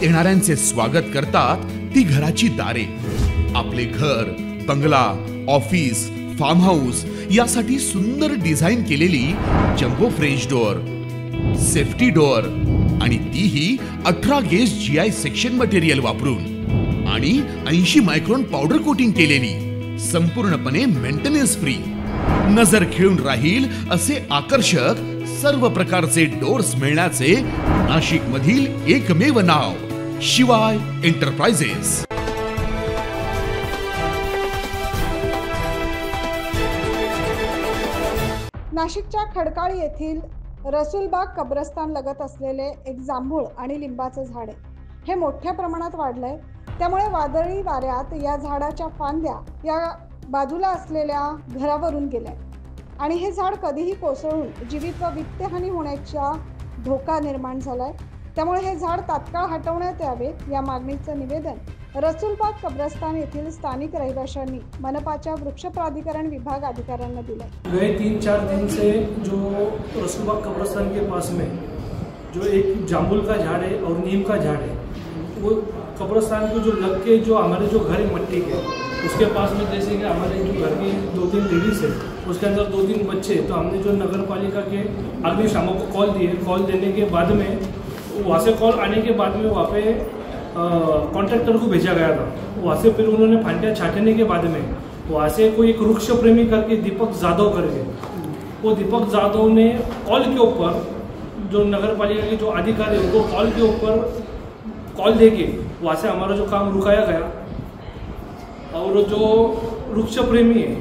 येणाऱ्यांचे स्वागत करतात ती घराची दारे। आपले घर, बंगला, ऑफिस, फार्म हाऊस यासाठी सुंदर डिझाईन केलेली jumbo French door, safety door आणि तीही 18 गेज GI सेक्शन मटेरियल वापरून आणि 80 मायक्रॉन पावडर कोटिंग केलेली, संपूर्णपणे मेंटेनन्स फ्री, नजर खिळून राहील असे आकर्षक सर्व प्रकारचे डोर्स मिळण्याचे नाशिक मधील एकमेव नाव शिवाय एंटरप्राइजेस। नाशिकच्या खडकाळ येथील रसूलबाग कब्रस्तान लगत असलेले एक जांभूळ आणि लिंबाचे झाड आहे। हे मोठ्या प्रमाणात वाढलंय, त्यामुळे वादळी वाऱ्यात या झाडाच्या फांद्या या बाजूला असलेल्या घरावरून गेल्या आणि हे झाड कधीही कोसळून जीवित व वित्तहानी होण्याचा धोका निर्माण झालाय। त्यामुळे हे झाड तात्काळ हटवण्यात यावे या मागणीचं निवेदन रसूलबाग कब्रस्तान येथील स्थानिक रहिवाशांनी मनपाच्या वृक्ष प्राधिकरण विभाग अधिकाऱ्यांना दिलाय। गए 3-4 दिन से जो रसूलबाग कब्रस्तान के पास में जो एक जामुन का झाड़ है और नीम का झाड़ है, वो कब्रस्तान को जो लग के जो हमारे जो घर है मट्टी के, उसके पास में जैसे कि हमारे जो घर की 2-3 लेडीज है, उसके अंदर 2-3 बच्चे, तो हमने जो नगर पालिका के अग्निशामक को कॉल दिए। कॉल देने के बाद में वहाँ से कॉल आने के बाद में वहाँ पे कॉन्ट्रैक्टर को भेजा गया था। वहाँ से फिर उन्होंने फांटियाँ छाटने के बाद में वहाँ से कोई एक वृक्ष प्रेमी करके दीपक जादव करके, वो दीपक जादव ने कॉल के ऊपर जो नगर पालिका के जो अधिकारी उनको कॉल के ऊपर कॉल देके वहाँ से हमारा जो काम रुकाया गया। और जो वृक्ष प्रेमी है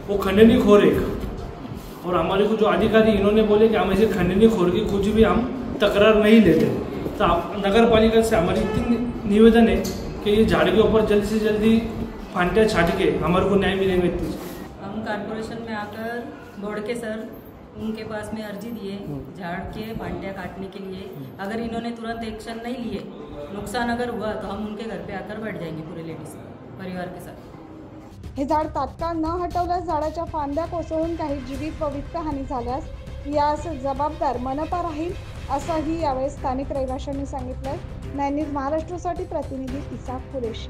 वो खंडनी खोर है, और हमारे को जो अधिकारी इन्होंने बोले कि हम ऐसे खंडनी खोर की कुछ भी हम तकरार नहीं लेते। तो नगर पालिका से हमारी इतनी निवेदन है कि ये झाड़ के ऊपर जल्दी से जल्दी फांटियाँ छाट के हमारे को न्याय मिलेगा। हम कॉर्पोरेशन में आकर बोर्ड के सर उनके पास में अर्जी दिए झाड़ के फांटियाँ काटने के लिए। अगर इन्होंने तुरंत एक्शन नहीं लिए, नुकसान अगर हुआ तो हम उनके घर पे आकर बैठ जाएंगे पूरे लेडीज परिवार के साथ। हे झाड तात्काळ न हटवल्यास झाडाच्या फांद्या कोसळून काही जीवित व वित्त हानी झाल्यास यास जबाबदार मनपा राहील, असंही यावेळी स्थानिक रहिवाशांनी सांगितलंय। न्यूज महाराष्ट्रासाठी प्रतिनिधी इसाक कुरेशी।